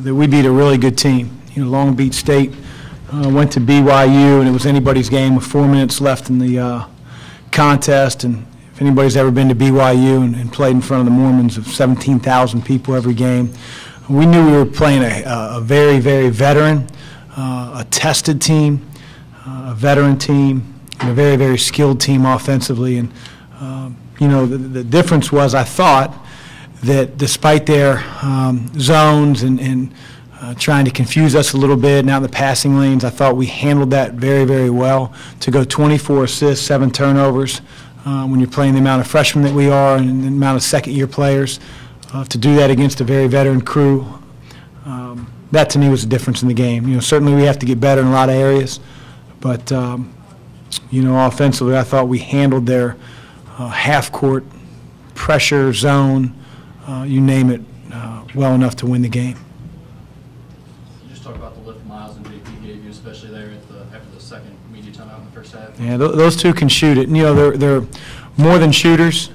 that we beat a really good team. Long Beach State went to BYU, and it was anybody's game with 4 minutes left in the contest. And if anybody's ever been to BYU and played in front of the Mormons of 17,000 people every game, we knew we were playing a very, very veteran, a tested team, a veteran team, and a very, very skilled team offensively. And the difference was, I thought, that despite their zones and trying to confuse us a little bit now in the passing lanes, I thought we handled that very, very well. To go 24 assists, 7 turnovers, when you're playing the amount of freshmen that we are and the amount of second-year players, to do that against a very veteran crew, that to me was the difference in the game. Certainly we have to get better in a lot of areas, but offensively I thought we handled their half-court pressure zone, you name it, well enough to win the game. You just talk about the lift Miles and JP gave you, especially there after the second media timeout in the first half. Yeah, those two can shoot it. They're more than shooters.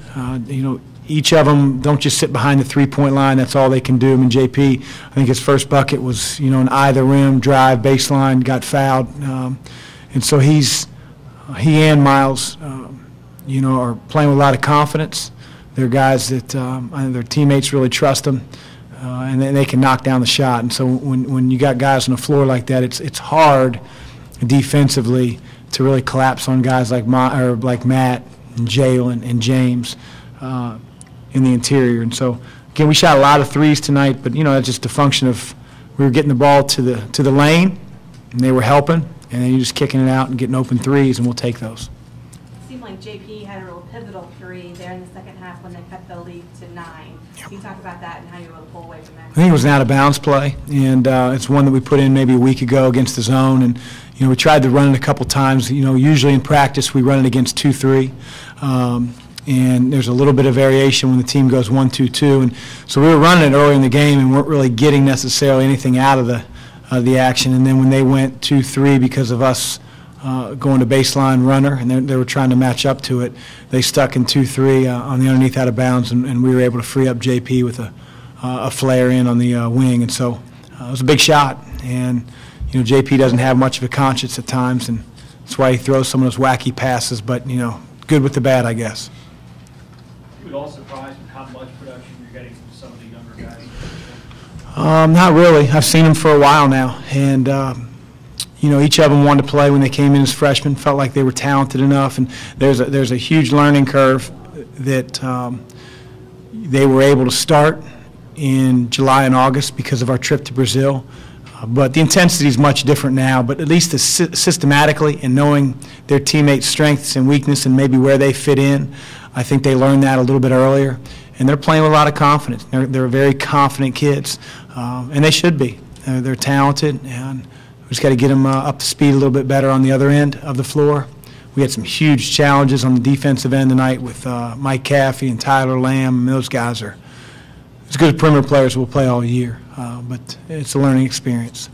Each of them don't just sit behind the three-point line. That's all they can do. JP, I think his first bucket was, an eye the rim, drive, baseline, got fouled. And so he and Miles, are playing with a lot of confidence. They're guys that their teammates really trust them, and then they can knock down the shot. And so when you got guys on the floor like that, it's hard defensively to really collapse on guys like Matt and Jalen and James in the interior. And so again, we shot a lot of threes tonight, but that's just a function of we were getting the ball to the lane, and they were helping, and then you're just kicking it out and getting open threes, and we'll take those. Seemed like JP had a real pivotal three there in the second half when they cut the lead to 9. Yep. Can you talk about that and how you were able to pull away from that? I think it was an out-of-bounds play, and it's one that we put in maybe a week ago against the zone. And we tried to run it a couple times. Usually in practice we run it against 2-3, and there's a little bit of variation when the team goes 1-2-2. And so we were running it early in the game and weren't really getting necessarily anything out of the action. And then when they went 2-3 because of us going to baseline runner, and they were trying to match up to it, they stuck in 2-3 on the underneath out of bounds, and we were able to free up JP with a flare in on the wing. And so it was a big shot, and JP doesn't have much of a conscience at times, and that's why he throws some of those wacky passes, but good with the bad, I guess. You would all surprised with how much production you're getting from some of the younger guys? Not really. I've seen them for a while now, and each of them wanted to play when they came in as freshmen, felt like they were talented enough, and there's a huge learning curve that they were able to start in July and August because of our trip to Brazil. But the intensity is much different now, but at least systematically and knowing their teammates' strengths and weakness and maybe where they fit in, I think they learned that a little bit earlier. And they're playing with a lot of confidence. They're very confident kids, and they should be. They're talented, and we just got to get them up to speed a little bit better on the other end of the floor. We had some huge challenges on the defensive end tonight with Mike Caffey and Tyler Lamb, and those guys are as good as perimeter players will play all year, but it's a learning experience.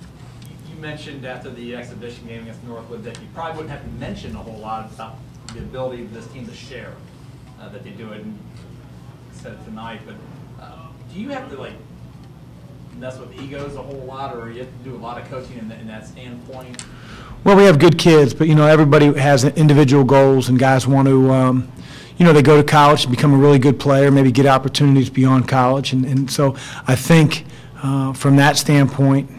You mentioned after the exhibition game against Northwood that you probably wouldn't have to mention a whole lot about the ability of this team to share, that they do it, and said it tonight, but do you have to mess with egos a whole lot, or you have to do a lot of coaching in that standpoint? Well, we have good kids, but everybody has individual goals, and guys want to they go to college to become a really good player, maybe get opportunities beyond college. And so I think from that standpoint,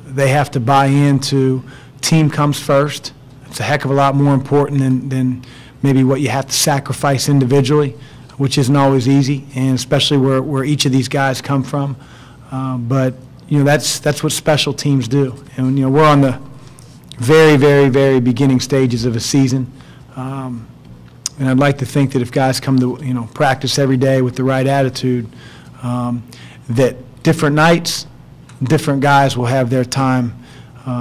they have to buy into team comes first. It's a heck of a lot more important than maybe what you have to sacrifice individually, which isn't always easy, and especially where each of these guys come from. But that's what special teams do. And we're on the very, very, very beginning stages of a season. And I'd like to think that if guys come to practice every day with the right attitude, that different nights, different guys will have their time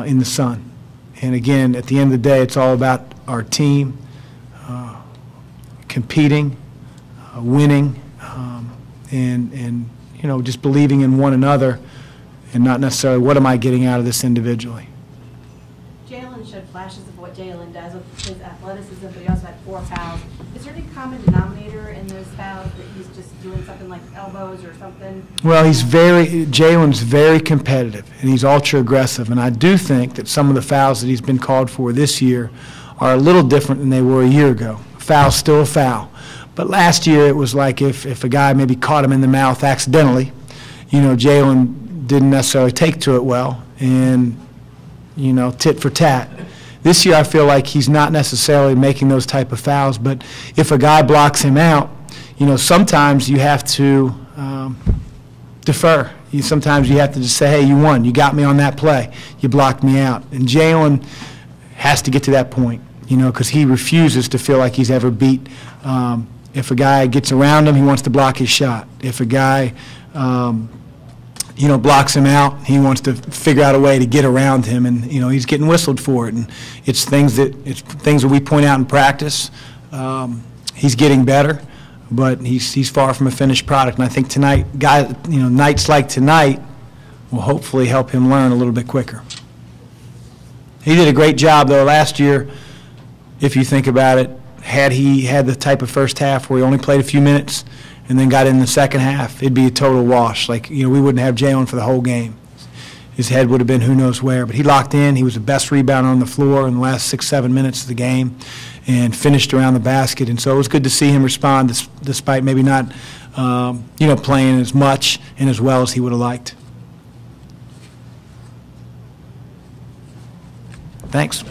in the sun. And again, at the end of the day, it's all about our team competing, winning, and just believing in one another, and not necessarily what am I getting out of this individually. Jalen showed flashes of what Jalen does with his athleticism, but he also had 4 fouls. Is there any common denominator in those fouls that he's just doing something like elbows or something? Well, Jalen's very competitive, and he's ultra aggressive, and I do think that some of the fouls that he's been called for this year are a little different than they were a year ago. A foul's still a foul. But last year, it was like if a guy maybe caught him in the mouth accidentally, Jalen didn't necessarily take to it well, and, tit for tat. This year, I feel like he's not necessarily making those type of fouls, but if a guy blocks him out, sometimes you have to defer. Sometimes you have to just say, hey, you won. You got me on that play. You blocked me out. And Jalen has to get to that point, because he refuses to feel like he's ever beat. If a guy gets around him, he wants to block his shot. If a guy, blocks him out, he wants to figure out a way to get around him, and he's getting whistled for it. And it's things that we point out in practice. He's getting better, but he's far from a finished product. And I think tonight, nights like tonight will hopefully help him learn a little bit quicker. He did a great job, though, last year, if you think about it. Had he had the type of first half where he only played a few minutes and then got in the second half, it'd be a total wash. We wouldn't have Jalen for the whole game. His head would have been who knows where. But he locked in. He was the best rebounder on the floor in the last 6-7 minutes of the game and finished around the basket. And so it was good to see him respond despite maybe not, playing as much and as well as he would have liked. Thanks.